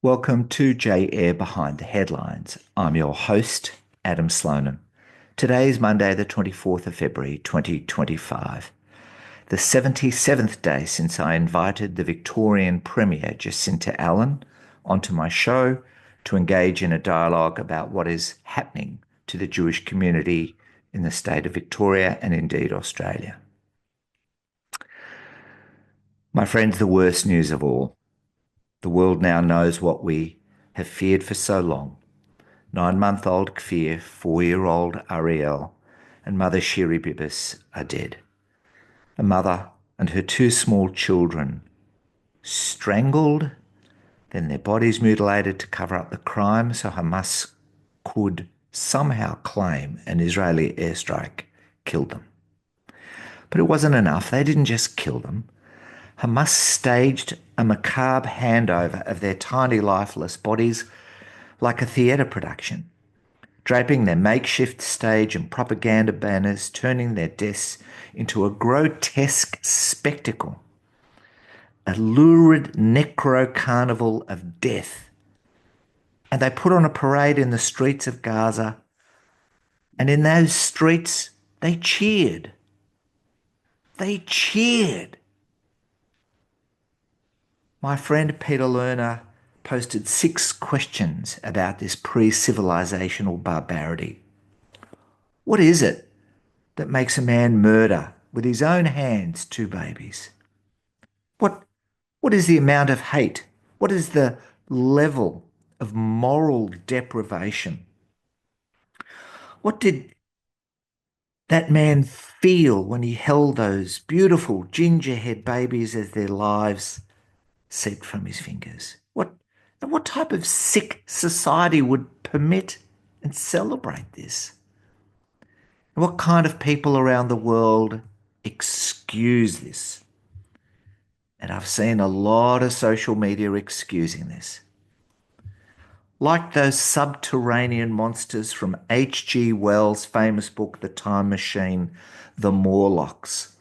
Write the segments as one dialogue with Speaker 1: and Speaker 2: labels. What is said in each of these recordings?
Speaker 1: Welcome to J Air Behind the Headlines. I'm your host, Adam Slonim. Today is Monday, the 24th of February, 2025, the 77th day since I invited the Victorian Premier, Jacinta Allan, onto my show to engage in a dialogue about what is happening to the Jewish community in the state of Victoria and indeed Australia. My friends, the worst news of all. The world now knows what we have feared for so long. 9-month-old Kfir, 4-year-old Ariel, and mother Shiri Bibis are dead. A mother and her 2 small children strangled, then their bodies mutilated to cover up the crime so Hamas could somehow claim an Israeli airstrike killed them. But it wasn't enough. They didn't just kill them. Hamas staged a macabre handover of their tiny lifeless bodies like a theatre production, draping their makeshift stage and propaganda banners, turning their deaths into a grotesque spectacle, a lurid necro-carnival of death. And they put on a parade in the streets of Gaza, and in those streets they cheered. They cheered. My friend Peter Lerner posted 6 questions about this pre-civilizational barbarity. What is it that makes a man murder with his own hands 2 babies? What is the amount of hate? What is the level of moral deprivation? What did that man feel when he held those beautiful gingerhead babies as their lives seeped from his fingers? What type of sick society would permit and celebrate this? And what kind of people around the world excuse this? And I've seen a lot of social media excusing this. Like those subterranean monsters from H.G. Wells' famous book, The Time Machine, the Morlocks.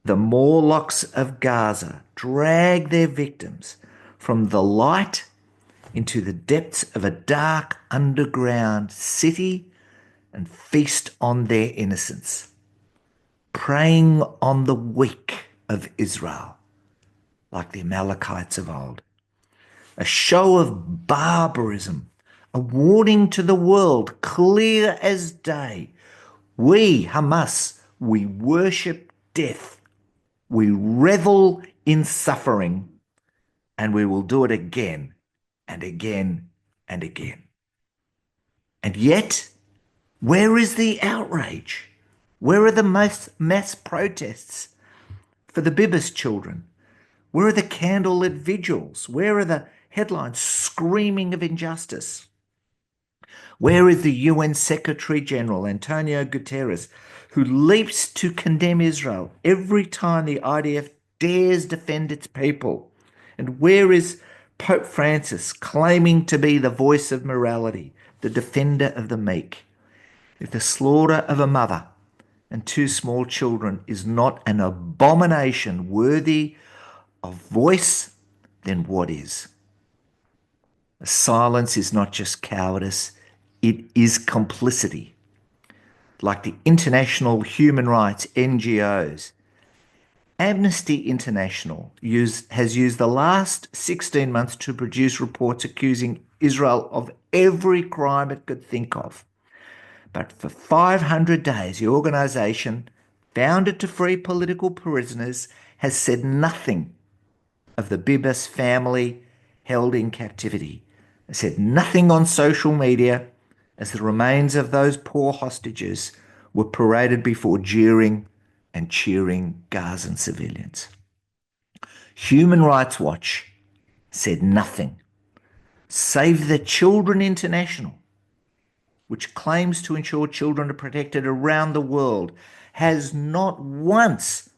Speaker 1: The Morlocks of Gaza drag their victims from the light into the depths of a dark underground city and feast on their innocence, preying on the weak of Israel, like the Amalekites of old. A show of barbarism, a warning to the world, clear as day. We, Hamas, we worship death. We revel in suffering, and we will do it again and again and again. And yet, where is the outrage? Where are the mass protests for the Bibis children? Where are the candlelit vigils? Where are the headlines screaming of injustice? Where is the UN Secretary General, Antonio Guterres, who leaps to condemn Israel every time the IDF dares defend its people? And where is Pope Francis claiming to be the voice of morality, the defender of the meek? If the slaughter of a mother and 2 small children is not an abomination worthy of voice, then what is? Silence is not just cowardice, it is complicity. Like the international human rights NGOs, Amnesty International has used the last 16 months to produce reports accusing Israel of every crime it could think of. But for 500 days, the organisation, founded to free political prisoners, has said nothing of the Bibis family held in captivity. It said nothing on social media as the remains of those poor hostages were paraded before jeering and cheering Gazan civilians. Human Rights Watch said nothing. Save the Children International, which claims to ensure children are protected around the world, has not once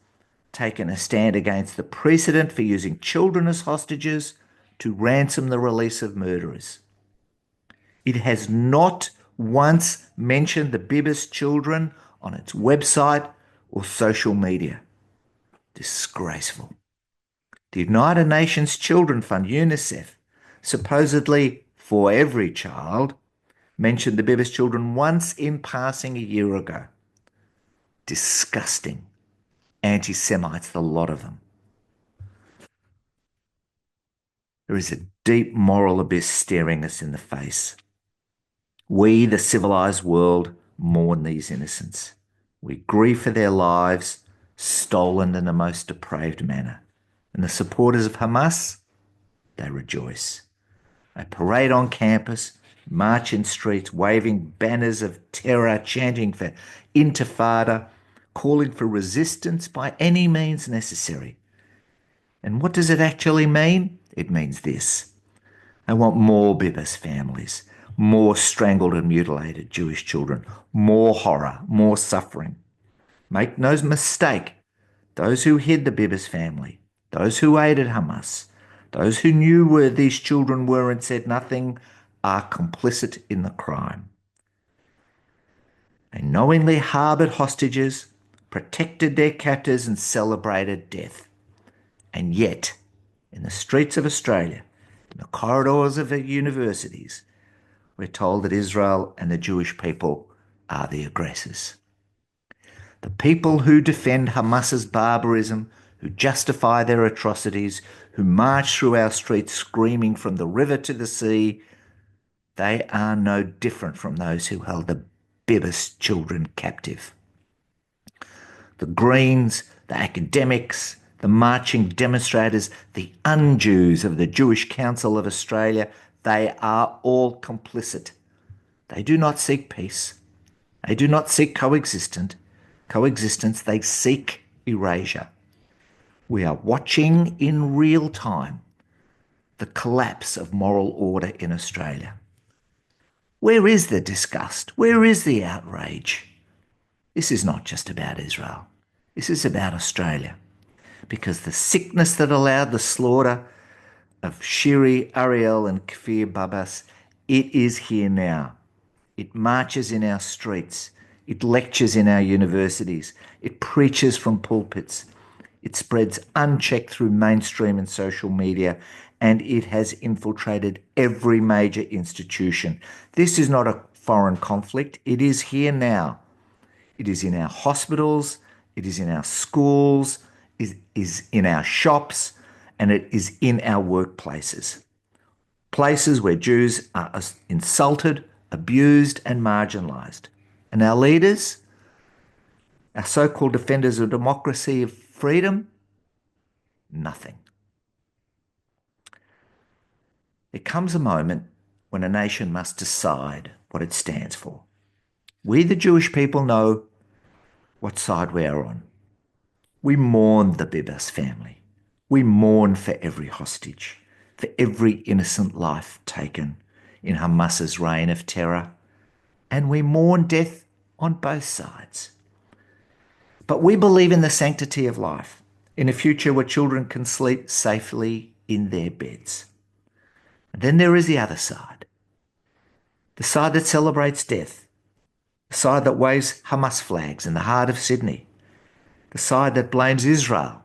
Speaker 1: taken a stand against the precedent for using children as hostages to ransom the release of murderers. It has not once mentioned the Bibis children on its website or social media. Disgraceful. The United Nations Children Fund, UNICEF, supposedly for every child, mentioned the Bibas children once in passing a year ago. Disgusting. Anti-Semites, the lot of them. There is a deep moral abyss staring us in the face. We, the civilized world, mourn these innocents. We grieve for their lives, stolen in the most depraved manner. And the supporters of Hamas, they rejoice. They parade on campus, march in streets, waving banners of terror, chanting for intifada, calling for resistance by any means necessary. And what does it actually mean? It means this. I want more Bibas families, more strangled and mutilated Jewish children, more horror, more suffering. Make no mistake, those who hid the Bibas family, those who aided Hamas, those who knew where these children were and said nothing, are complicit in the crime. They knowingly harboured hostages, protected their captors and celebrated death. And yet, in the streets of Australia, in the corridors of the universities, we're told that Israel and the Jewish people are the aggressors. The people who defend Hamas's barbarism, who justify their atrocities, who march through our streets screaming from the river to the sea, they are no different from those who held the Bibas children captive. The Greens, the academics, the marching demonstrators, the un-Jews of the Jewish Council of Australia, they are all complicit. They do not seek peace. They do not seek coexistence. They seek erasure. We are watching in real time the collapse of moral order in Australia. Where is the disgust? Where is the outrage? This is not just about Israel. This is about Australia. Because the sickness that allowed the slaughter of Shiri, Ariel and Kfir Babas, it is here now. It marches in our streets. It lectures in our universities. It preaches from pulpits. It spreads unchecked through mainstream and social media, and it has infiltrated every major institution. This is not a foreign conflict. It is here now. It is in our hospitals. It is in our schools. It is in our shops, and it is in our workplaces. Places where Jews are insulted, abused and marginalised. And our leaders, our so-called defenders of democracy, of freedom, nothing. There comes a moment when a nation must decide what it stands for. We, the Jewish people, know what side we are on. We mourn the Bibas family. We mourn for every hostage, for every innocent life taken in Hamas's reign of terror, and we mourn death on both sides. But we believe in the sanctity of life, in a future where children can sleep safely in their beds. And then there is the other side, the side that celebrates death, the side that waves Hamas flags in the heart of Sydney, the side that blames Israel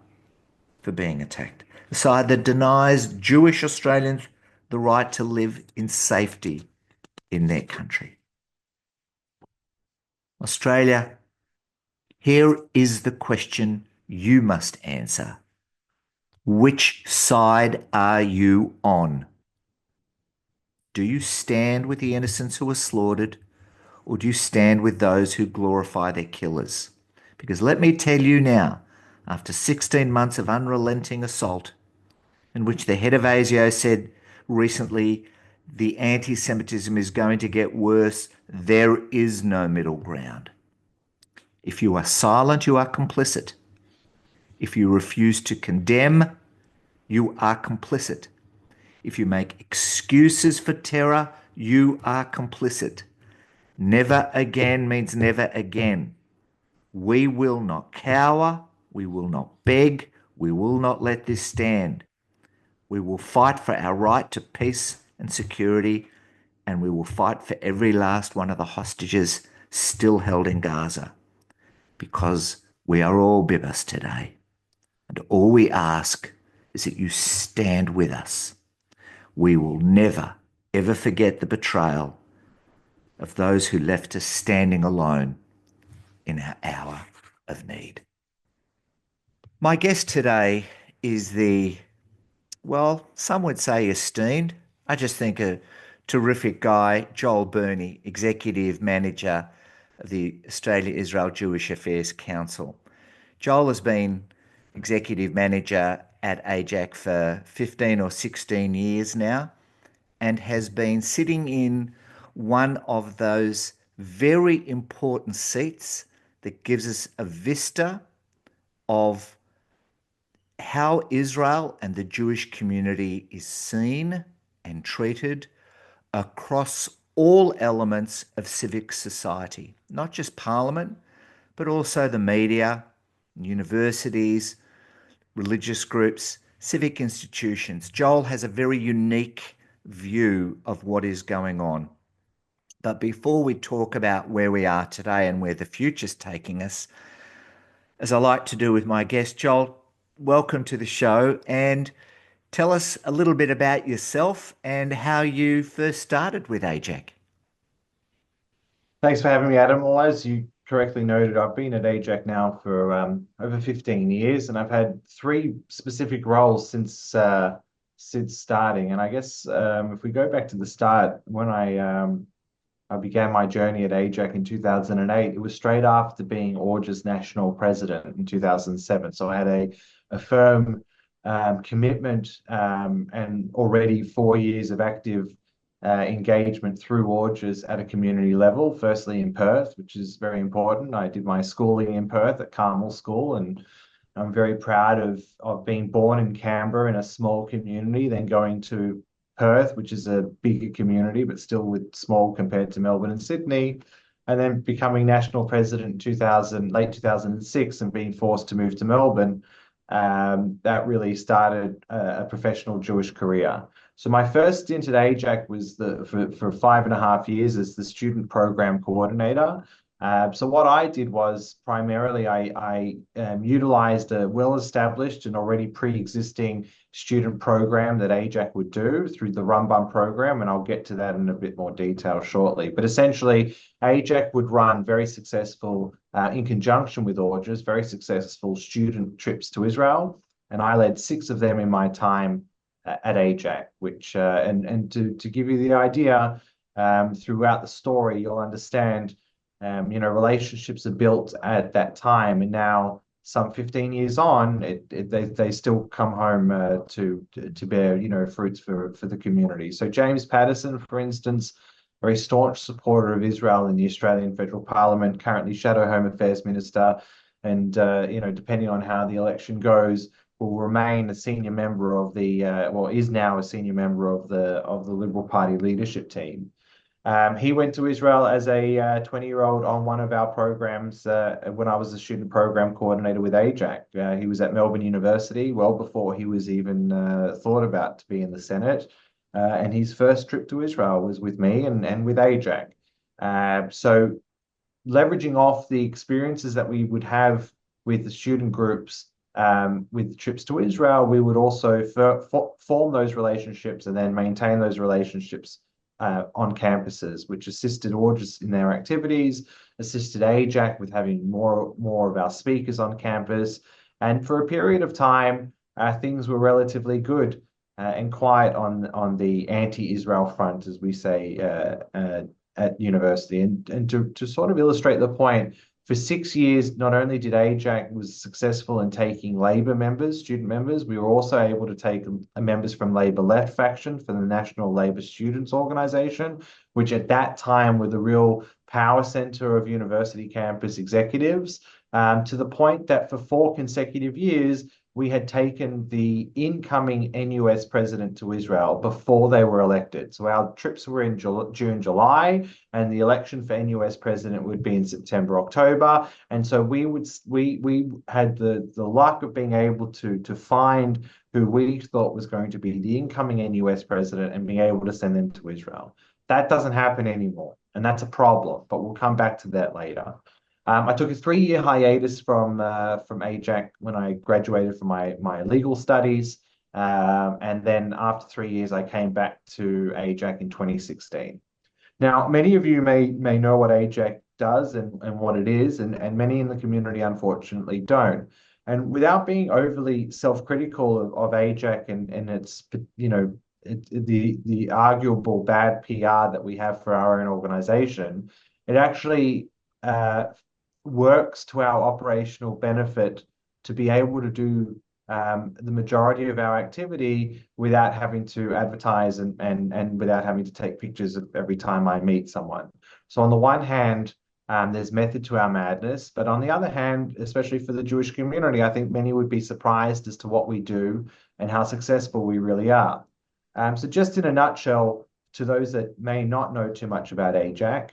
Speaker 1: for being attacked, the side that denies Jewish Australians the right to live in safety in their country. Australia, here is the question you must answer. Which side are you on? Do you stand with the innocents who are slaughtered, or do you stand with those who glorify their killers? Because let me tell you now, after 16 months of unrelenting assault, in which the head of AIJAC said recently the anti-Semitism is going to get worse, there is no middle ground. If you are silent, you are complicit. If you refuse to condemn, you are complicit. If you make excuses for terror, you are complicit. Never again means never again. We will not cower. We will not beg. We will not let this stand. We will fight for our right to peace and security, and we will fight for every last one of the hostages still held in Gaza, because we are all Bibas today. And all we ask is that you stand with us. We will never, ever forget the betrayal of those who left us standing alone in our hour of need. My guest today is well, some would say esteemed. I just think a terrific guy, Joel Burnie, Executive Manager of the Australia-Israel Jewish Affairs Council. Joel has been Executive Manager at AIJAC for 15 or 16 years now and has been sitting in one of those very important seats that gives us a vista of how Israel and the Jewish community is seen and treated across all elements of civic society, not just parliament, but also the media, universities, religious groups, civic institutions. Joel has a very unique view of what is going on. But before we talk about where we are today and where the future's taking us, as I like to do with my guest, Joel, welcome to the show and tell us a little bit about yourself and how you first started with AIJAC.
Speaker 2: Thanks for having me, Adam. Well, as you correctly noted, I've been at AIJAC now for over 15 years, and I've had three specific roles since starting. And I guess if we go back to the start, when I began my journey at AIJAC in 2008, it was straight after being AIJAC's national president in 2007. So I had a firm commitment and already 4 years of active engagement through AIJAC at a community level, firstly in Perth, which is very important. I did my schooling in Perth at Carmel School, and I'm very proud of being born in Canberra in a small community, then going to Perth, which is a bigger community, but still with small compared to Melbourne and Sydney, and then becoming national president in 2000, late 2006, and being forced to move to Melbourne. That really started a professional Jewish career. So my first stint at AIJAC was for 5.5 years as the student program coordinator. So what I did was primarily I utilized a well-established and already pre-existing student program that AIJAC would do through the Rambam program, and I'll get to that in a bit more detail shortly. But essentially, AIJAC would run very successful, in conjunction with AIJAC, very successful student trips to Israel, and I led 6 of them in my time at AIJAC, which and to give you the idea, throughout the story, you'll understand. Relationships are built at that time, and now some 15 years on, they still come home to bear fruits for the community. So James Patterson, for instance, very staunch supporter of Israel in the Australian Federal Parliament, currently Shadow Home Affairs Minister, and depending on how the election goes, will remain a senior member of is now a senior member of the Liberal Party leadership team. He went to Israel as a 20-year-old on one of our programs when I was a student program coordinator with AIJAC. He was at Melbourne University well before he was even thought about to be in the Senate. And his first trip to Israel was with me and with AIJAC. So leveraging off the experiences that we would have with the student groups with trips to Israel, we would also form those relationships and then maintain those relationships on campuses, which assisted AIJAC in their activities, assisted AIJAC with having more of our speakers on campus. And for a period of time, things were relatively good and quiet on the anti-Israel front, as we say at university. And to sort of illustrate the point, for 6 years, not only did AIJAC was successful in taking Labor members, student members, we were also able to take members from Labor left faction for the National Labor Students Organization, which at that time were the real power center of university campus executives, to the point that for 4 consecutive years, we had taken the incoming NUS president to Israel before they were elected. So our trips were in June, July, and the election for NUS president would be in September, October. And so we had the luck of being able to find who we thought was going to be the incoming NUS president and being able to send them to Israel. That doesn't happen anymore, and that's a problem, but we'll come back to that later. I took a 3-year hiatus from AIJAC when I graduated from my legal studies. And then after 3 years, I came back to AIJAC in 2016. Now, many of you may know what AIJAC does and what it is, and many in the community unfortunately don't. And without being overly self-critical of AIJAC and its, the arguable bad PR that we have for our own organization, it actually uh, works to our operational benefit to be able to do the majority of our activity without having to advertise and without having to take pictures of every time I meet someone. So on the one hand, there's method to our madness, but on the other hand, especially for the Jewish community, I think many would be surprised as to what we do and how successful we really are. So just in a nutshell, to those that may not know too much about AIJAC,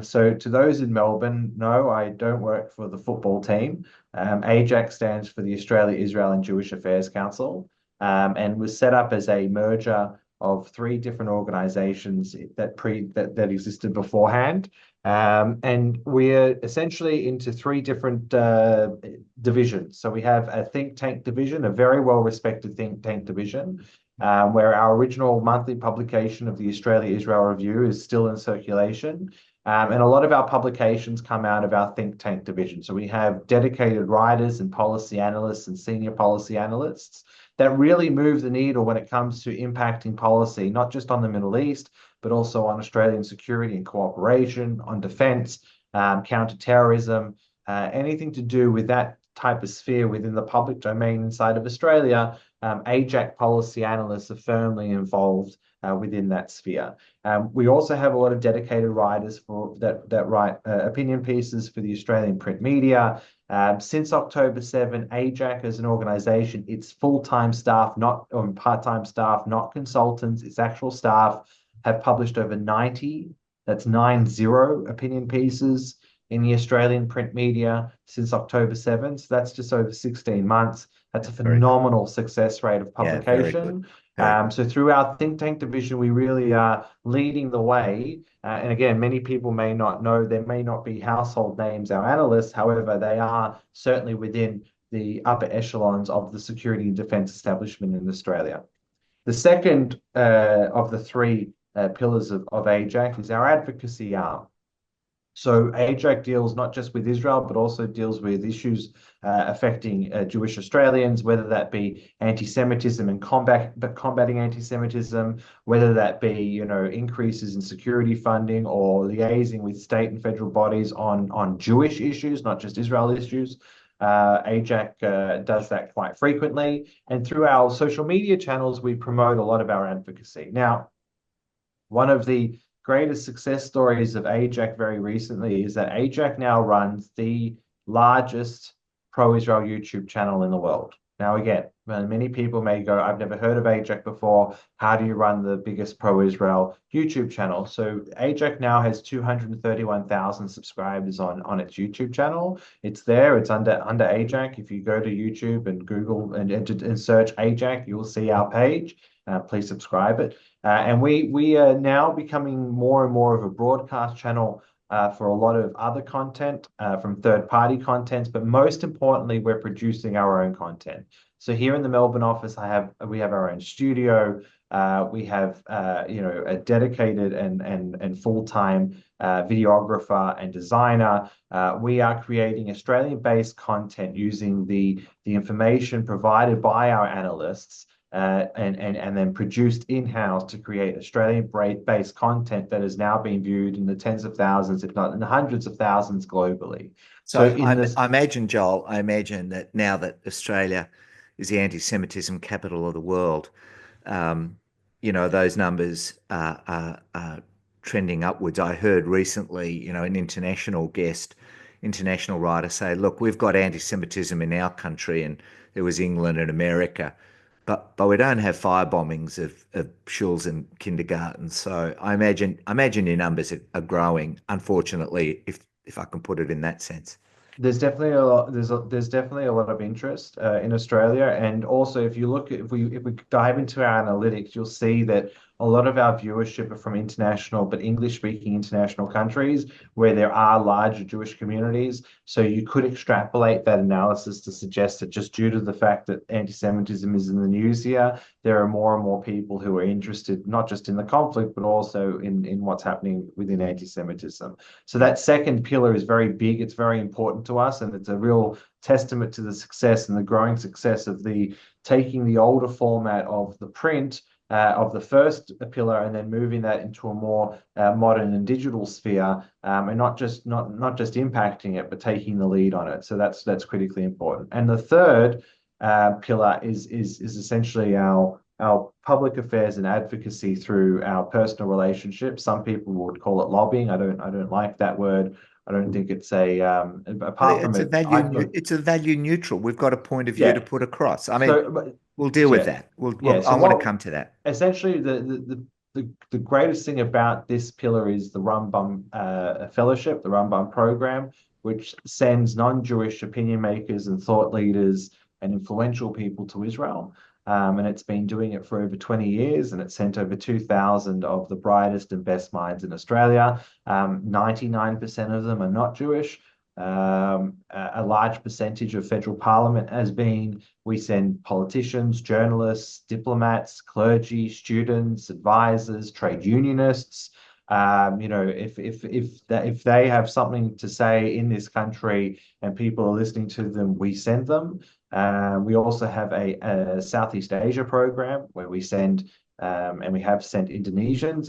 Speaker 2: so to those in Melbourne, no, I don't work for the football team. AIJAC stands for the Australia, Israel and Jewish Affairs Council, and was set up as a merger of three different organizations that existed beforehand. And we're essentially into three different divisions. So we have a think tank division, a very well-respected think tank division, where our original monthly publication of the Australia Israel Review is still in circulation. And a lot of our publications come out of our think tank division. So we have dedicated writers and policy analysts and senior policy analysts that really move the needle when it comes to impacting policy, not just on the Middle East, but also on Australian security and cooperation, on defense, counterterrorism, anything to do with that type of sphere within the public domain inside of Australia. AIJAC policy analysts are firmly involved within that sphere. We also have a lot of dedicated writers that write opinion pieces for the Australian print media. Since October 7, AIJAC as an organization, it's full-time staff, not part-time staff, not consultants, it's actual staff, have published over 90, that's 90 opinion pieces in the Australian print media since October 7. So that's just over 16 months. That's a
Speaker 1: Very good.
Speaker 2: phenomenal success rate of
Speaker 1: Yeah, very good.
Speaker 2: publication.
Speaker 1: Very good.
Speaker 2: So through our think tank division, we really are leading the way. And again, many people may not know, there may not be household names, our analysts. However, they are certainly within the upper echelons of the security and defense establishment in Australia. The second of the three pillars of AIJAC is our advocacy arm. So AIJAC deals not just with Israel, but also deals with issues affecting Jewish Australians, whether that be anti-Semitism and combating anti-Semitism, whether that be, increases in security funding or liaising with state and federal bodies on Jewish issues, not just Israel issues. AIJAC does that quite frequently. And through our social media channels, we promote a lot of our advocacy. Now, one of the greatest success stories of AIJAC very recently is that AIJAC now runs the largest pro-Israel YouTube channel in the world. Now, again, many people may go, I've never heard of AIJAC before. How do you run the biggest pro-Israel YouTube channel? So AIJAC now has 231,000 subscribers on its YouTube channel. It's there. It's under AIJAC. If you go to YouTube and Google and search AIJAC, you'll see our page. Please subscribe it. And we are now becoming more and more of a broadcast channel for a lot of other content from third-party contents, but most importantly, we're producing our own content. So here in the Melbourne office, we have our own studio. We have a dedicated and full-time videographer and designer. We are creating Australian-based content using the information provided by our analysts and then produced in-house to create Australian-based content that is now being viewed in the tens of thousands, if not in the hundreds of thousands globally. So
Speaker 1: So
Speaker 2: in this,
Speaker 1: I imagine, Joel, I imagine that now that Australia is the anti-Semitism capital of the world, um, those numbers are trending upwards. I heard recently, an international writer say, look, we've got anti-Semitism in our country, and there was England and America, but we don't have fire bombings of shuls and kindergartens. So I imagine your numbers are growing, unfortunately, if I can put it in that sense.
Speaker 2: There's definitely a lot. There's definitely a lot of interest in Australia, and also if you look at if we dive into our analytics, you'll see that a lot of our viewership are from international, but English-speaking international countries where there are larger Jewish communities. So you could extrapolate that analysis to suggest that just due to the fact that anti-Semitism is in the news here, there are more and more people who are interested not just in the conflict, but also in what's happening within anti-Semitism. So that second pillar is very big. It's very important to us, and it's a real testament to the success and the growing success of the taking the older format of the print of the first pillar and then moving that into a more modern and digital sphere, and not just impacting it, but taking the lead on it. So that's critically important. And the third pillar is essentially our public affairs and advocacy through our personal relationships. Some people would call it lobbying. I don't like that word. I don't think it's a
Speaker 1: I
Speaker 2: apart
Speaker 1: think
Speaker 2: from
Speaker 1: it's a
Speaker 2: it.
Speaker 1: value it's a value neutral. We've got a point of view to
Speaker 2: Yeah.
Speaker 1: put across. I mean,
Speaker 2: So
Speaker 1: we'll deal with
Speaker 2: yeah,
Speaker 1: that.
Speaker 2: yeah.
Speaker 1: I
Speaker 2: So
Speaker 1: want to
Speaker 2: what
Speaker 1: come to that.
Speaker 2: essentially the greatest thing about this pillar is the Rambam Fellowship, the Rambam program, which sends non-Jewish opinion makers and thought leaders and influential people to Israel. And it's been doing it for over 20 years, and it's sent over 2,000 of the brightest and best minds in Australia. 99% of them are not Jewish. A large percentage of federal parliament has been. We send politicians, journalists, diplomats, clergy, students, advisors, trade unionists. If they have something to say in this country and people are listening to them, we send them. We also have a Southeast Asia program where we send and we have sent Indonesian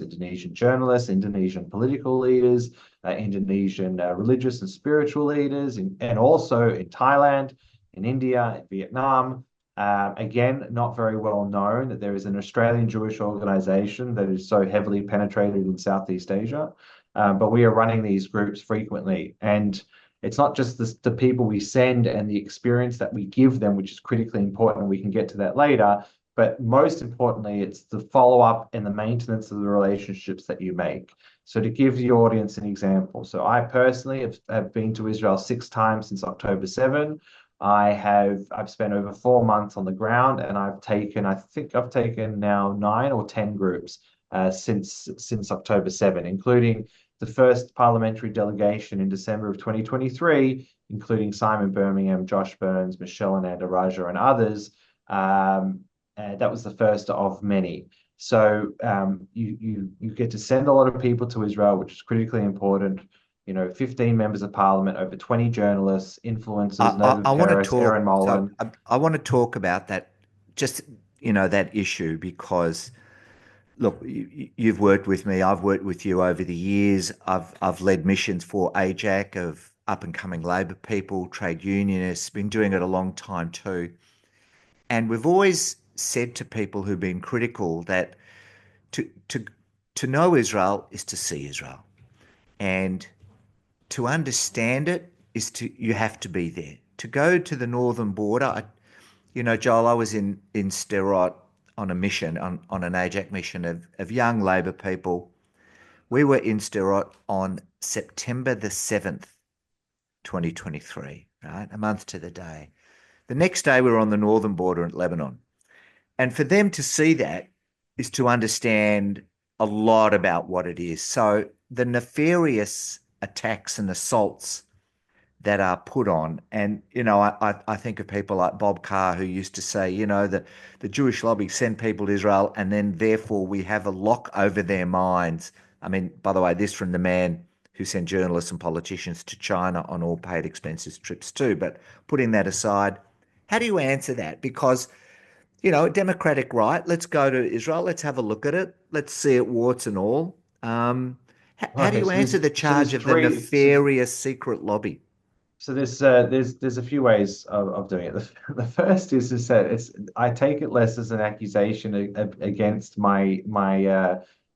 Speaker 2: journalists, Indonesian political leaders, Indonesian religious and spiritual leaders, and also in Thailand, in India, in Vietnam. Again, not very well known that there is an Australian Jewish organization that is so heavily penetrated in Southeast Asia. But we are running these groups frequently. And it's not just the people we send and the experience that we give them, which is critically important. We can get to that later. But most importantly, it's the follow-up and the maintenance of the relationships that you make. So to give the audience an example, so I personally have been to Israel 6 times since October 7. I've spent over 4 months on the ground, and I think I've taken now 9 or 10 groups since October 7, including the first parliamentary delegation in December of 2023, including Simon Birmingham, Josh Burns, Michelle Ananda Raja, and others. That was the first of many. So you get to send a lot of people to Israel, which is critically important. 15 members of parliament, over 20 journalists, influencers, Novi
Speaker 1: I want to
Speaker 2: Peres,
Speaker 1: talk.
Speaker 2: Aaron
Speaker 1: So
Speaker 2: Molan.
Speaker 1: I want to talk about that, just that issue because look, you've worked with me. I've worked with you over the years. I've led missions for AIJAC of up and coming Labor people, trade unionists. Been doing it a long time too, and we've always said to people who've been critical that to to to know Israel is to see Israel, and to understand it is you have to be there. To go to the northern border, Joel, I was in Sderot on a mission, on an AIJAC mission of young Labor people. We were in Sderot on September the 7th, 2023, right? A month to the day. The next day, we were on the northern border at Lebanon. And for them to see that is to understand a lot about what it is. So the nefarious attacks and assaults that are put on. And, I think of people like Bob Carr, who used to say, the Jewish lobby send people to Israel and then therefore we have a lock over their minds. I mean, by the way, this from the man who sent journalists and politicians to China on all paid expenses trips too. But putting that aside, how do you answer that? Because, a democratic right, let's go to Israel, let's have a look at it, let's see it warts and all. How do
Speaker 2: Okay,
Speaker 1: you
Speaker 2: so
Speaker 1: answer
Speaker 2: there's
Speaker 1: the
Speaker 2: so there's
Speaker 1: charge of the
Speaker 2: three so
Speaker 1: nefarious secret lobby?
Speaker 2: so there's a few ways of doing it. The first is that I take it less as an accusation against my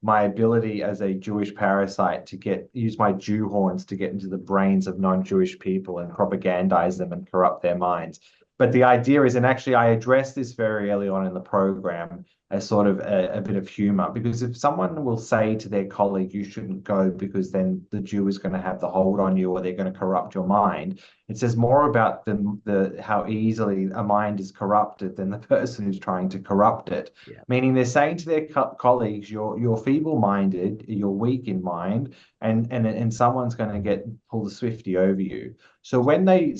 Speaker 2: ability as a Jewish parasite to use my Jew horns to get into the brains of non-Jewish people and propagandize them and corrupt their minds. But the idea is, and actually I addressed this very early on in the program, sort of a bit of humor. Because if someone will say to their colleague, you shouldn't go because then the Jew is going to have the hold on you or they're going to corrupt your mind, it says more about the how easily a mind is corrupted than the person who's trying to corrupt it.
Speaker 1: Yeah.
Speaker 2: Meaning they're saying to their colleagues, you're feeble-minded, you're weak in mind, and someone's going to get pull the swifty over you. So when they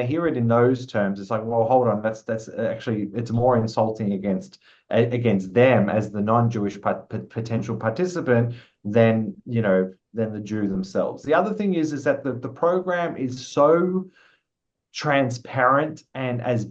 Speaker 2: hear it in those terms, it's like, well, hold on, that's actually it's more insulting against them as the non-Jewish potential participant than than the Jew themselves. The other thing is that the program is so transparent and as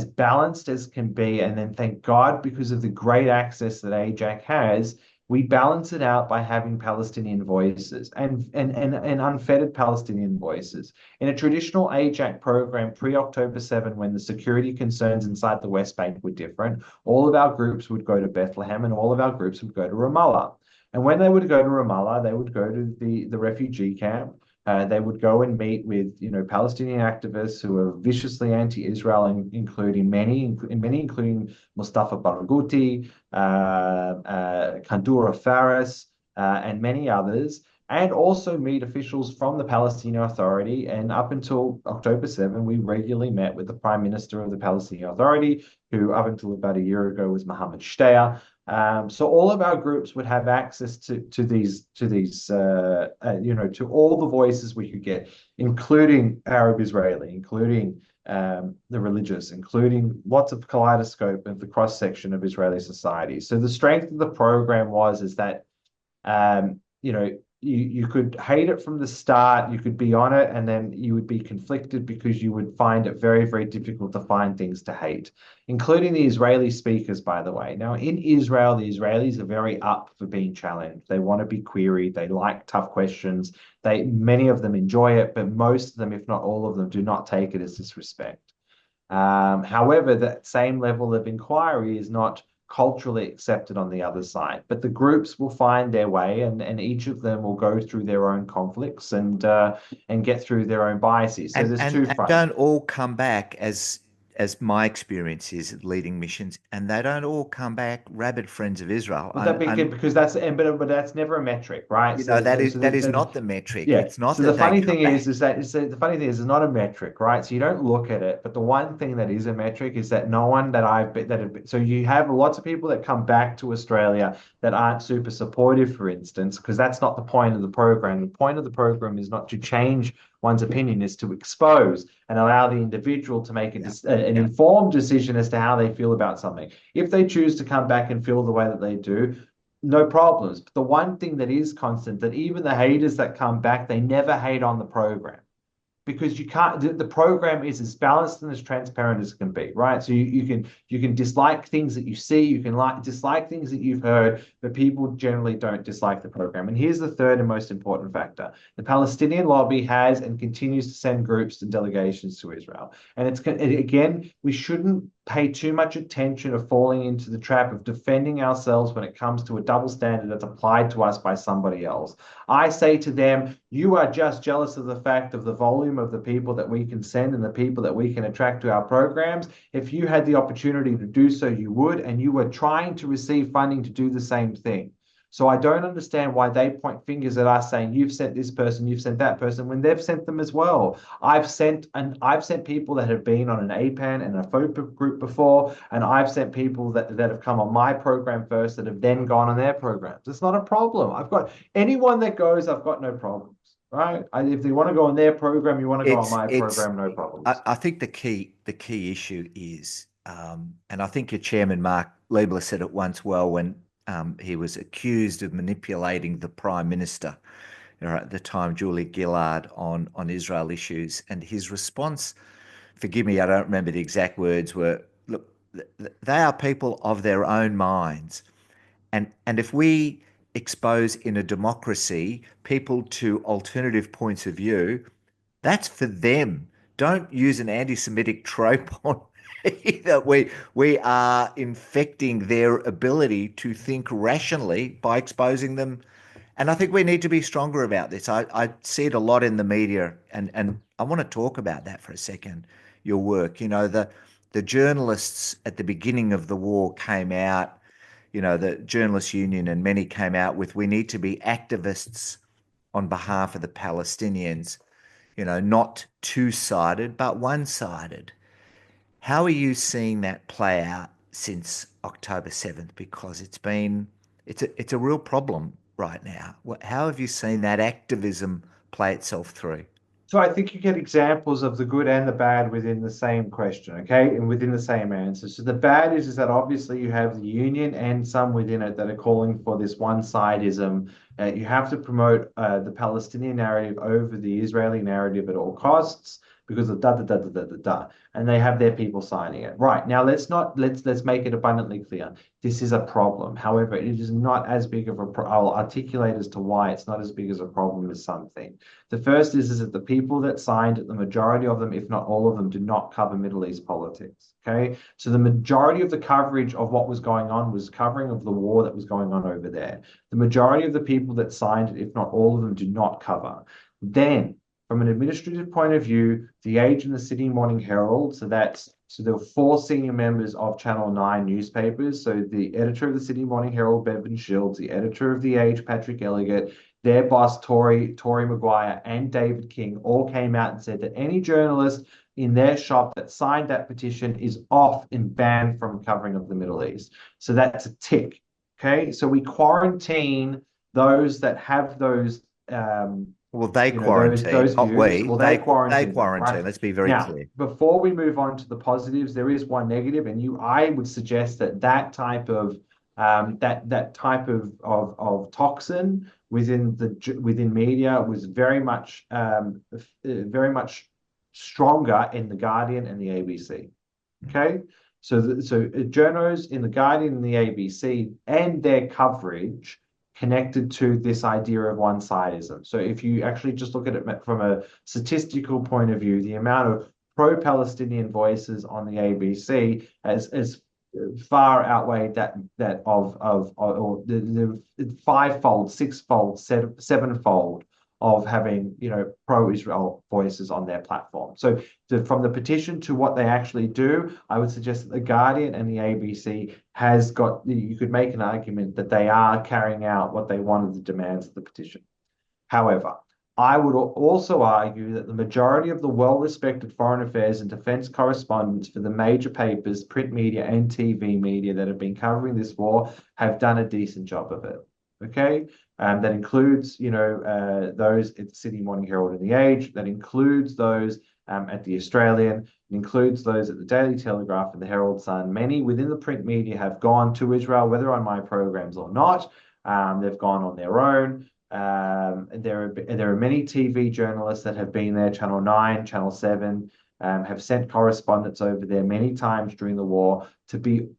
Speaker 2: balanced as can be. And then thank God, because of the great access that AIJAC has, we balance it out by having Palestinian voices and unfettered Palestinian voices. In a traditional AIJAC program pre-October 7, when the security concerns inside the West Bank were different, all of our groups would go to Bethlehem and all of our groups would go to Ramallah. And when they would go to Ramallah, they would go to the refugee camp. They would go and meet with, Palestinian activists who are viciously anti-Israel, including including Mustafa Barghouti, Kandura Faris, and many others, and also meet officials from the Palestinian Authority. And up until October 7, we regularly met with the Prime Minister of the Palestinian Authority, who up until about a year ago was Mohammed Shtayyeh. So all of our groups would have access to to all the voices we could get, including Arab Israeli, including the religious, including lots of kaleidoscope of the cross section of Israeli society. So the strength of the program is that you could hate it from the start, you could be on it, and then you would be conflicted because you would find it very, very difficult to find things to hate, including the Israeli speakers, by the way. Now, in Israel, the Israelis are very up for being challenged. They want to be queried. They like tough questions. Many of them enjoy it, but most of them, if not all of them, do not take it as disrespect. However, that same level of inquiry is not culturally accepted on the other side. But the groups will find their way, and each of them will go through their own conflicts and get through their own biases. So there's two
Speaker 1: And
Speaker 2: fronts.
Speaker 1: don't all come back as my experience is at leading missions, and they don't all come back rabid friends of Israel.
Speaker 2: But that because but that's never a metric, right?
Speaker 1: That is not the metric.
Speaker 2: Yeah.
Speaker 1: It's not
Speaker 2: So the
Speaker 1: that they
Speaker 2: funny
Speaker 1: come
Speaker 2: thing
Speaker 1: back.
Speaker 2: the funny thing is it's not a metric, right? So you don't look at it, but the one thing that is a metric is that no one that I've been that have, so you have lots of people that come back to Australia that aren't super supportive, for instance, because that's not the point of the program. The point of the program is not to change one's opinion, is to expose and allow the individual to make
Speaker 1: Yeah,
Speaker 2: an
Speaker 1: yeah.
Speaker 2: informed decision as to how they feel about something. If they choose to come back and feel the way that they do, no problems. But the one thing that is constant, that even the haters that come back, they never hate on the program because you can't. The program is as balanced and as transparent as it can be, right? So you can dislike things that you see, you can dislike things that you've heard, but people generally don't dislike the program. And here's the third and most important factor: the Palestinian lobby has and continues to send groups and delegations to Israel. And again, we shouldn't pay too much attention of falling into the trap of defending ourselves when it comes to a double standard that's applied to us by somebody else. I say to them, you are just jealous of the fact of the volume of the people that we can send and the people that we can attract to our programs. If you had the opportunity to do so, you would, and you were trying to receive funding to do the same thing. So I don't understand why they point fingers at us saying you've sent this person, you've sent that person, when they've sent them as well. I've sent people that have been on an APAN and a FOPA group before, and I've sent people that have come on my program first that have then gone on their programs. It's not a problem. I've got anyone that goes, I've got no problems. Right? If they want to go on their program, you want to go on my
Speaker 1: It's
Speaker 2: program, no problems.
Speaker 1: I think the key issue is, and I think your chairman Mark Liebler said it once well when he was accused of manipulating the prime minister, at the time, Julie Gillard, on Israel issues, and his response, forgive me, I don't remember the exact words, were, look, they are people of their own minds, and if we expose in a democracy people to alternative points of view, that's for them. Don't use an anti-Semitic trope on that we are infecting their ability to think rationally by exposing them. And I think we need to be stronger about this. I see it a lot in the media, and I want to talk about that for a second. Your work, the journalists at the beginning of the war came out. the Journalists Union and many came out with, we need to be activists on behalf of the Palestinians, not two-sided, but one-sided. How are you seeing that play out since October 7th? Because it's a real problem right now. How have you seen that activism play itself through?
Speaker 2: So I think you get examples of the good and the bad within the same question, okay, and within the same answer. So the bad is that obviously you have the union and some within it that are calling for this one-sidism. You have to promote the Palestinian narrative over the Israeli narrative at all costs because of da da da da da da da, and they have their people signing it. Right now, let's make it abundantly clear. This is a problem. However, it is not as big of a I'll articulate as to why it's not as big as a problem as some think. The first is that the people that signed it, the majority of them, if not all of them, did not cover Middle East politics. Okay. So the majority of the coverage of what was going on was covering of the war that was going on over there. The majority of the people that signed it, if not all of them, did not cover. Then, from an administrative point of view, the Age and the Sydney Morning Herald, so there were four senior members of Channel 9 newspapers. So the editor of the Sydney Morning Herald, Bevan Shields, the editor of the Age, Patrick Elliott, their boss, Tory Maguire, and David King all came out and said that any journalist in their shop that signed that petition is off and banned from covering of the Middle East. So that's a tick. Okay. So we quarantine those that have those
Speaker 1: Well, they
Speaker 2: those
Speaker 1: quarantine, not
Speaker 2: views.
Speaker 1: we.
Speaker 2: Well, they
Speaker 1: They
Speaker 2: quarantine them, right?
Speaker 1: quarantine. Let's be very
Speaker 2: Now,
Speaker 1: clear.
Speaker 2: before we move on to the positives, there is one negative, and I would suggest that type of that type of toxin within media was very much stronger in the Guardian and the ABC. Okay, so journos in the Guardian and the ABC and their coverage connected to this idea of one-sidism. So if you actually just look at it from a statistical point of view, the amount of pro-Palestinian voices on the ABC has far outweighed that of or the fivefold, sixfold, sevenfold of having pro-Israel voices on their platform. So from the petition to what they actually do, I would suggest that the Guardian and the ABC has got, you could make an argument that they are carrying out what they wanted, the demands of the petition. However, I would also argue that the majority of the well-respected foreign affairs and defense correspondents for the major papers, print media and TV media that have been covering this war have done a decent job of it. Okay, that includes, those at the Sydney Morning Herald and the Age. That includes those at the Australian. It includes those at the Daily Telegraph and the Herald Sun. Many within the print media have gone to Israel, whether on my programs or not. They've gone on their own. There are many TV journalists that have been there. Channel 9, Channel 7 have sent correspondents over there many times during the war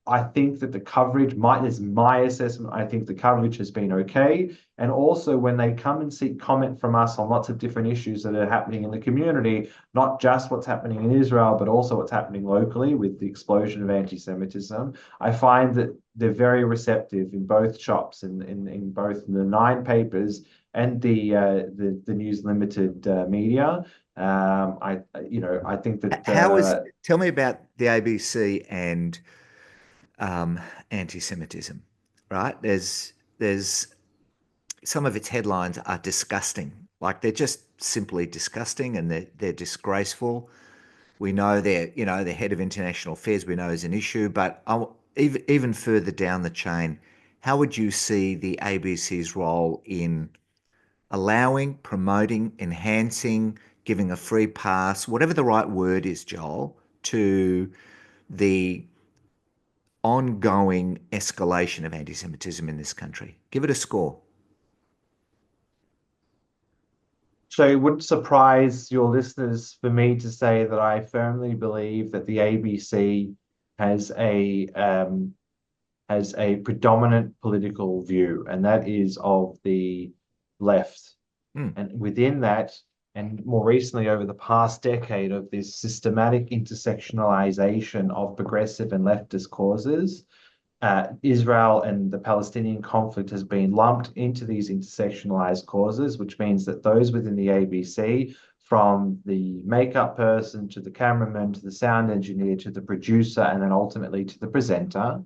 Speaker 2: I think that the coverage is my assessment. I think the coverage has been okay. And also when they come and seek comment from us on lots of different issues that are happening in the community, not just what's happening in Israel, but also what's happening locally with the explosion of anti-Semitism, I find that they're very receptive in both shops, in both the 9 papers and the News Limited media. I think that
Speaker 1: Tell me about the ABC and anti-Semitism, right? There's some of its headlines are disgusting. Like they're just simply disgusting and they're disgraceful. We know the head of international affairs we know is an issue, but even further down the chain, how would you see the ABC's role in allowing, promoting, enhancing, giving a free pass, whatever the right word is, Joel, to the ongoing escalation of anti-Semitism in this country? Give it a score.
Speaker 2: So it wouldn't surprise your listeners for me to say that I firmly believe that the ABC has a predominant political view, and that is of the left. And within that, and more recently over the past decade, of this systematic intersectionalization of progressive and leftist causes, Israel and the Palestinian conflict has been lumped into these intersectionalized causes, which means that those within the ABC, from the makeup person to the cameraman to the sound engineer to the producer and then ultimately to the presenter,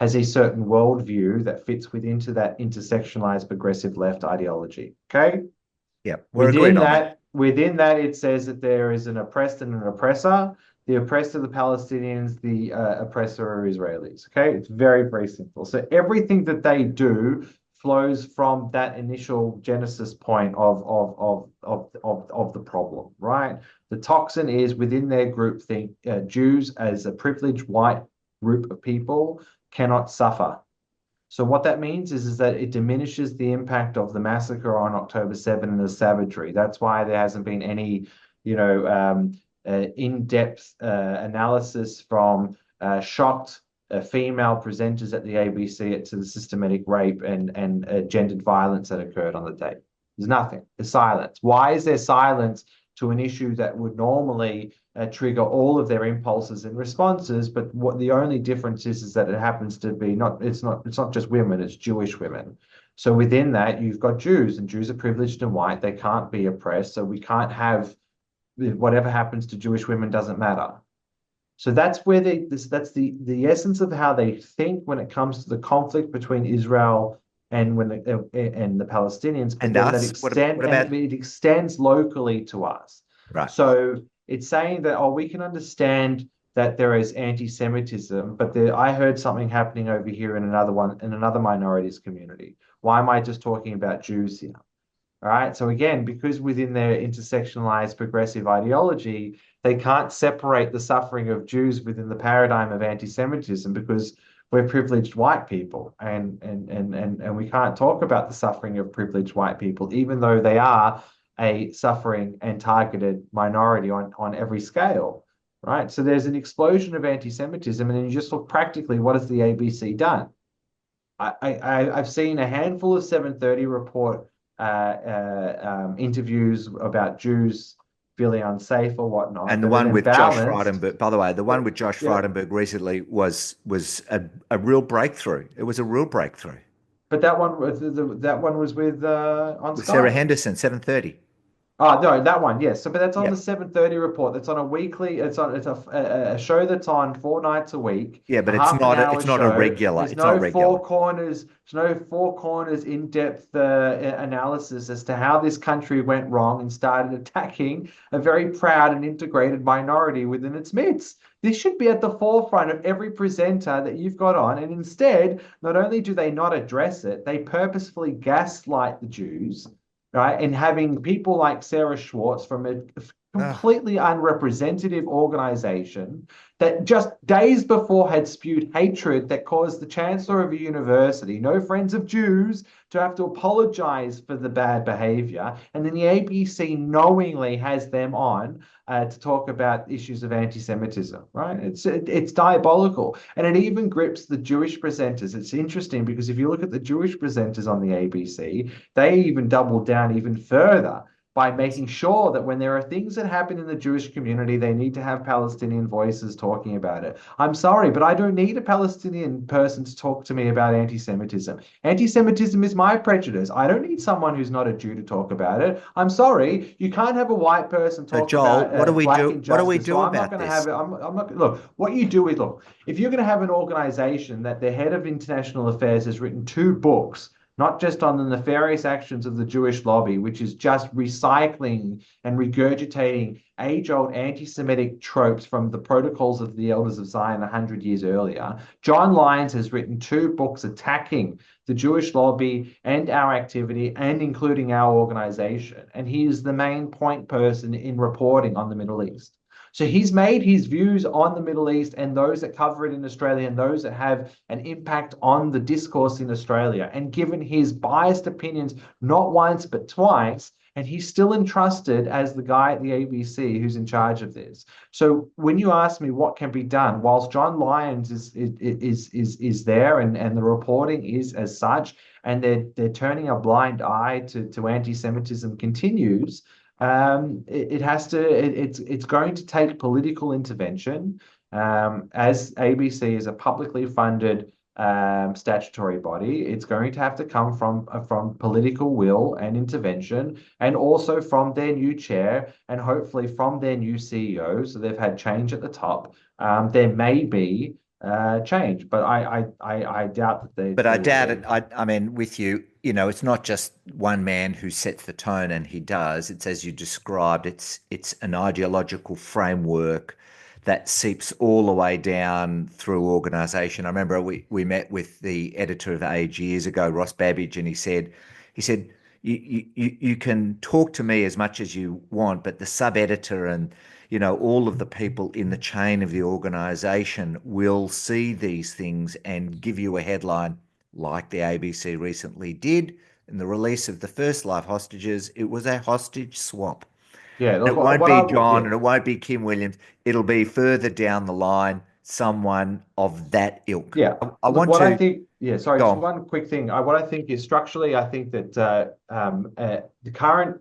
Speaker 2: has a certain worldview that fits into that intersectionalized progressive left ideology. Okay.
Speaker 1: Yeah, we're agreed on that.
Speaker 2: Within that, it says that there is an oppressed and an oppressor. The oppressed are the Palestinians, the oppressor are Israelis. Okay, it's very, very simple. So everything that they do flows from that initial genesis point of the problem, right? The toxin is within their group think Jews as a privileged white group of people cannot suffer. So what that means is that it diminishes the impact of the massacre on October 7 and the savagery. That's why there hasn't been any, in-depth analysis from shocked female presenters at the ABC to the systematic rape and gendered violence that occurred on the day. There's nothing. There's silence. Why is there silence to an issue that would normally trigger all of their impulses and responses? But what the only difference is that it happens to be it's not just women, it's Jewish women. So within that, you've got Jews, and Jews are privileged and white. They can't be oppressed. So we can't have whatever happens to Jewish women doesn't matter. So that's where that's the essence of how they think when it comes to the conflict between Israel and the Palestinians, but
Speaker 1: And
Speaker 2: then that
Speaker 1: us? What about
Speaker 2: it extends locally to us.
Speaker 1: right?
Speaker 2: So it's saying that, oh, we can understand that there is anti-Semitism, but I heard something happening over here in another minorities community. Why am I just talking about Jews here? All right. So again, because within their intersectionalized progressive ideology, they can't separate the suffering of Jews within the paradigm of anti-Semitism because we're privileged white people, and we can't talk about the suffering of privileged white people, even though they are a suffering and targeted minority on every scale. Right. So there's an explosion of anti-Semitism, and then you just look practically, what has the ABC done? I've seen a handful of 730 report interviews about Jews feeling unsafe or whatnot.
Speaker 1: And the
Speaker 2: But
Speaker 1: one
Speaker 2: then
Speaker 1: with Josh
Speaker 2: balanced,
Speaker 1: Frydenberg, by the way, the one with Josh
Speaker 2: yeah.
Speaker 1: Frydenberg recently was a real breakthrough. It was a real breakthrough
Speaker 2: But that one was that one was with on
Speaker 1: with Sarah
Speaker 2: Sky.
Speaker 1: Henderson, 7:30.
Speaker 2: Oh no, that one, yes. So, but that's on
Speaker 1: Yeah,
Speaker 2: the 730 report. That's on a weekly. It's a show that's on 4 nights a week,
Speaker 1: yeah,
Speaker 2: a
Speaker 1: but
Speaker 2: half an hour
Speaker 1: it's not a
Speaker 2: show.
Speaker 1: regular.
Speaker 2: There's
Speaker 1: It's not
Speaker 2: no
Speaker 1: regular.
Speaker 2: four corners. There's no four corners in-depth analysis as to how this country went wrong and started attacking a very proud and integrated minority within its midst. This should be at the forefront of every presenter that you've got on, and instead, not only do they not address it, they purposefully gaslight the Jews, right? And having people like Sarah Schwartz from a
Speaker 1: Ah,
Speaker 2: completely unrepresentative organization that just days before had spewed hatred that caused the chancellor of a university, no friends of Jews, to have to apologize for the bad behavior. And then the ABC knowingly has them on to talk about issues of anti-Semitism, right? It's diabolical. And it even grips the Jewish presenters. It's interesting because if you look at the Jewish presenters on the ABC, they even double down even further by making sure that when there are things that happen in the Jewish community, they need to have Palestinian voices talking about it. I'm sorry, but I don't need a Palestinian person to talk to me about anti-Semitism. Anti-Semitism is my prejudice. I don't need someone who's not a Jew to talk about it. I'm sorry, you can't have a white person
Speaker 1: so
Speaker 2: talk
Speaker 1: Joel,
Speaker 2: about
Speaker 1: what do we
Speaker 2: black
Speaker 1: do? What do we
Speaker 2: injustice. So
Speaker 1: do
Speaker 2: I'm not
Speaker 1: about
Speaker 2: going to have
Speaker 1: this?
Speaker 2: it. I'm not. Look, what you do is look. If you're going to have an organization that the head of international affairs has written 2 books not just on the nefarious actions of the Jewish lobby, which is just recycling and regurgitating age-old anti-Semitic tropes from the protocols of the Elders of Zion 100 years earlier. John Lyons has written 2 books attacking the Jewish lobby and our activity, and including our organization. And he is the main point person in reporting on the Middle East. So he's made his views on the Middle East and those that cover it in Australia and those that have an impact on the discourse in Australia, and given his biased opinions not once but twice. And he's still entrusted as the guy at the ABC who's in charge of this. So when you ask me what can be done, whilst John Lyons is there and the reporting is as such, and they're turning a blind eye to anti-Semitism continues, it's going to take political intervention. As ABC is a publicly funded statutory body, it's going to have to come from political will and intervention, and also from their new chair, and hopefully from their new CEO. So they've had change at the top. There may be change. But I doubt that
Speaker 1: But I
Speaker 2: they will
Speaker 1: doubt it.
Speaker 2: be.
Speaker 1: I mean, with you, it's not just one man who sets the tone, and he does. It's as you described. It's an ideological framework that seeps all the way down through organisation. I remember we met with the editor of Age years ago, Ross Babbage, and he said you can talk to me as much as you want, but the sub editor and all of the people in the chain of the organisation will see these things and give you a headline like the ABC recently did. In the release of the first live hostages, it was a hostage swap.
Speaker 2: Yeah,
Speaker 1: And
Speaker 2: look,
Speaker 1: it won't
Speaker 2: what I
Speaker 1: be
Speaker 2: will,
Speaker 1: John
Speaker 2: yeah.
Speaker 1: and it won't be Kim Williams. It'll be further down the line, someone of that ilk.
Speaker 2: Yeah.
Speaker 1: I
Speaker 2: Look,
Speaker 1: want
Speaker 2: what I
Speaker 1: to
Speaker 2: think, yeah, sorry,
Speaker 1: go
Speaker 2: just
Speaker 1: on.
Speaker 2: one quick thing. What I think is structurally, I think that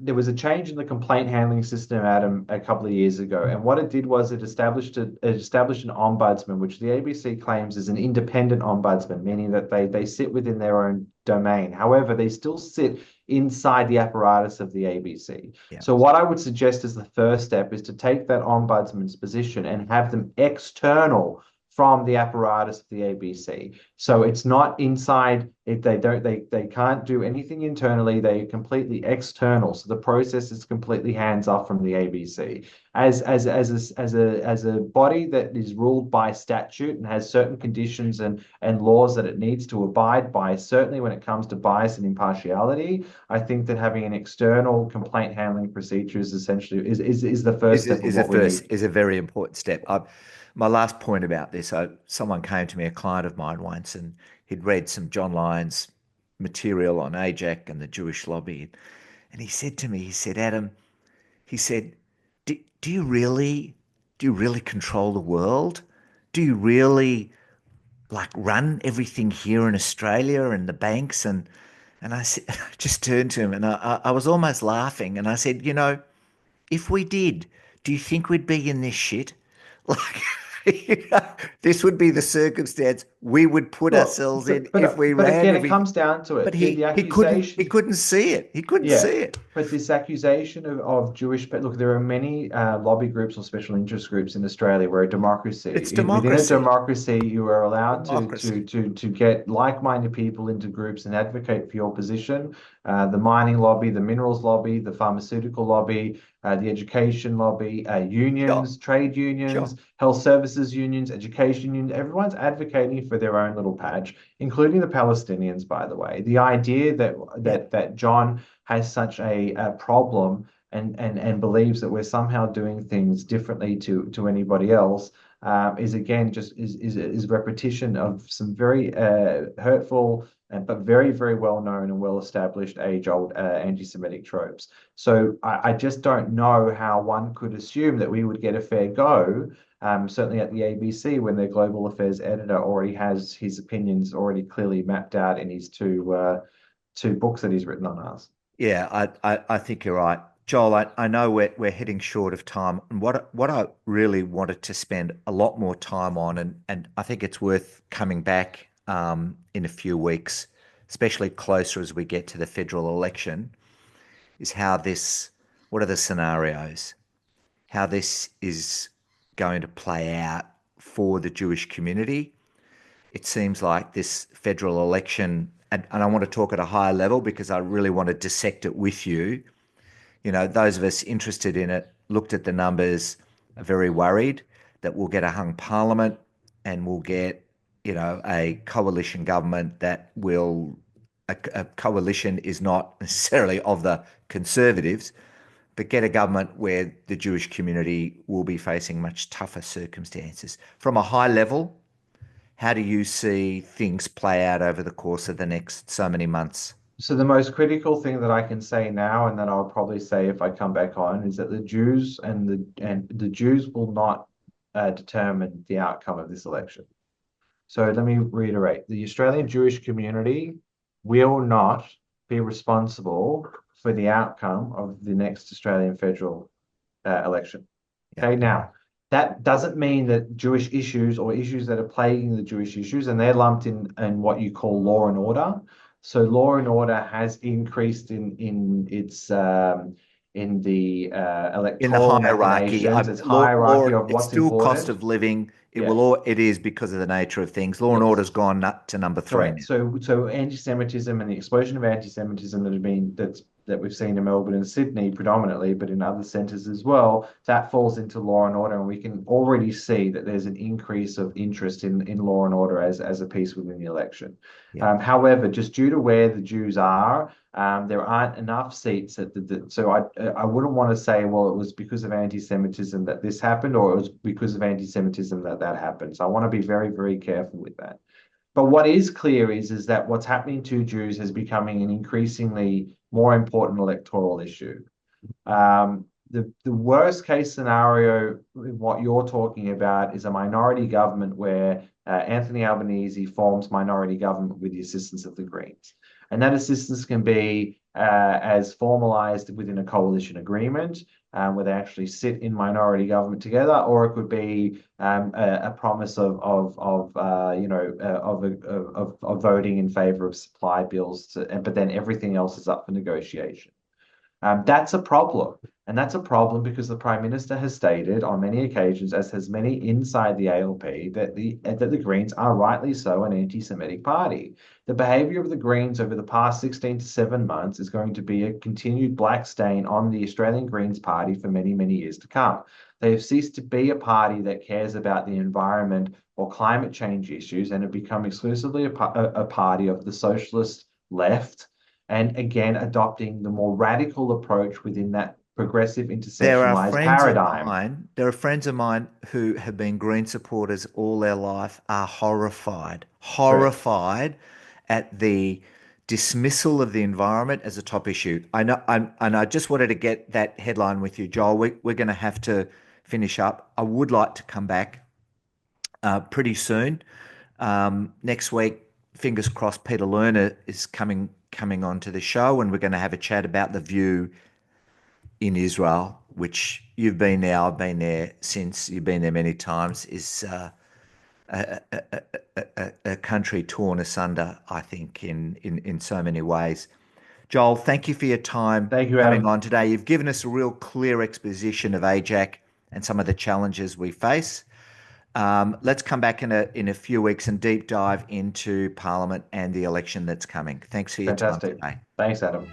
Speaker 2: there was a change in the complaint handling system, Adam, a couple of years ago. And what it did was it established an ombudsman, which the ABC claims is an independent ombudsman, meaning that they sit within their own domain. However, they still sit inside the apparatus of the ABC.
Speaker 1: Yeah.
Speaker 2: So what I would suggest as the first step is to take that ombudsman's position and have them external from the apparatus of the ABC. So it's not inside. They can't do anything internally. They're completely external. So the process is completely hands off from the ABC. As a body that is ruled by statute and has certain conditions and laws that it needs to abide by, certainly when it comes to bias and impartiality, I think that having an external complaint handling procedure is essentially is the first step of
Speaker 1: Is a
Speaker 2: what we
Speaker 1: first
Speaker 2: need.
Speaker 1: is a very important step. My last point about this, someone came to me, a client of mine once, and he'd read some John Lyons material on AIJAC and the Jewish lobby, and he said to me, he said, Adam, he said, do you really control the world? Do you really like run everything here in Australia and the banks? And I said, I just turned to him and I was almost laughing, and I said, if we did, do you think we'd be in this shit? Like, this would be the circumstance we would put
Speaker 2: Well,
Speaker 1: ourselves in if we
Speaker 2: but
Speaker 1: ran
Speaker 2: again, it
Speaker 1: every.
Speaker 2: comes down to
Speaker 1: But
Speaker 2: it. The
Speaker 1: he
Speaker 2: accusation,
Speaker 1: couldn't see it. He couldn't
Speaker 2: yeah.
Speaker 1: see it.
Speaker 2: But this accusation of Jewish, but look, there are many lobby groups or special interest groups in Australia. Where a
Speaker 1: It's
Speaker 2: democracy, within a
Speaker 1: democracy.
Speaker 2: democracy, you are allowed
Speaker 1: Democracy.
Speaker 2: to get like-minded people into groups and advocate for your position. The mining lobby, the minerals lobby, the pharmaceutical lobby, the education lobby,
Speaker 1: Sure.
Speaker 2: unions, trade
Speaker 1: Sure.
Speaker 2: unions, health services unions, education unions. Everyone's advocating for their own little patch, including the Palestinians, by the way. The idea that
Speaker 1: Yeah.
Speaker 2: John has such a problem and believes that we're somehow doing things differently to anybody else is again is repetition of some very hurtful but very well known and well established age-old anti-Semitic tropes. So I just don't know how one could assume that we would get a fair go. Certainly at the ABC, when their global affairs editor already has his opinions already clearly mapped out in his two books that he's written on us.
Speaker 1: Yeah, I think you're right. Joel, I know we're heading short of time. And what I really wanted to spend a lot more time on, and I think it's worth coming back in a few weeks, especially closer as we get to the federal election, is what are the scenarios? How this is going to play out for the Jewish community. It seems like this federal election, and I want to talk at a higher level because I really want to dissect it with you. Those of us interested in it looked at the numbers, are very worried that we'll get a hung parliament and we'll get, a coalition government a coalition is not necessarily of the conservatives, but get a government where the Jewish community will be facing much tougher circumstances. From a high level, how do you see things play out over the course of the next so many months?
Speaker 2: So the most critical thing that I can say now, and that I'll probably say if I come back on, is that the Jews and the Jews will not determine the outcome of this election. So let me reiterate: the Australian Jewish community will not be responsible for the outcome of the next Australian federal election.
Speaker 1: Yeah.
Speaker 2: Okay, now that doesn't mean that Jewish issues or issues that are plaguing the Jewish issues, and they're lumped in what you call law and order. So law and order has increased in its in the
Speaker 1: In the
Speaker 2: electoral
Speaker 1: hierarchy,
Speaker 2: machinations, its hierarchy of
Speaker 1: it's
Speaker 2: what's
Speaker 1: still cost
Speaker 2: important.
Speaker 1: of living.
Speaker 2: Yeah.
Speaker 1: it is because of the nature of things. Law and order's
Speaker 2: Yes.
Speaker 1: gone up to number three
Speaker 2: Correct.
Speaker 1: now.
Speaker 2: So anti-Semitism and the explosion of anti-Semitism that we've seen in Melbourne and Sydney predominantly, but in other centres as well, that falls into law and order, and we can already see that there's an increase of interest in law and order as a piece within the election.
Speaker 1: Yeah.
Speaker 2: However, just due to where the Jews are, there aren't enough seats so I wouldn't want to say, well, it was because of anti-Semitism that this happened, or it was because of anti-Semitism that happened. So I want to be very, very careful with that. But what is clear is that what's happening to Jews is becoming an increasingly more important electoral issue. The worst case scenario, what you're talking about, is a minority government where Anthony Albanese forms minority government with the assistance of the Greens. And that assistance can be as formalized within a coalition agreement, where they actually sit in minority government together, or it could be a promise of voting in favor of supply bills, but then everything else is up for negotiation. That's a problem. And that's a problem because the Prime Minister has stated on many occasions, as has many inside the ALP, that the Greens are rightly so an anti-Semitic party. The behaviour of the Greens over the past 16 to 7 months is going to be a continued black stain on the Australian Greens Party for many, many years to come. They have ceased to be a party that cares about the environment or climate change issues and have become exclusively a party of the socialist left, and again adopting the more radical approach within that progressive
Speaker 1: There are
Speaker 2: intersectionalized
Speaker 1: friends of
Speaker 2: paradigm.
Speaker 1: mine, there are friends of mine who have been Green supporters all their life, are
Speaker 2: Correct.
Speaker 1: horrified at the dismissal of the environment as a top issue. I know, and I just wanted to get that headline with you, Joel. We're going to have to finish up. I would like to come back pretty soon. Next week, fingers crossed, Peter Lerner is coming on to the show, and we're going to have a chat about the view in Israel, which you've been there, I've been there since, you've been there many times, is a country torn asunder, I think, in so many ways. Joel, thank you for your time
Speaker 2: Thank you,
Speaker 1: coming
Speaker 2: Adam.
Speaker 1: on today. You've given us a real clear exposition of AIJAC and some of the challenges we face. Let's come back in a few weeks and deep dive into Parliament and the election that's coming. Thanks for your time
Speaker 2: Fantastic.
Speaker 1: today.
Speaker 2: Thanks, Adam.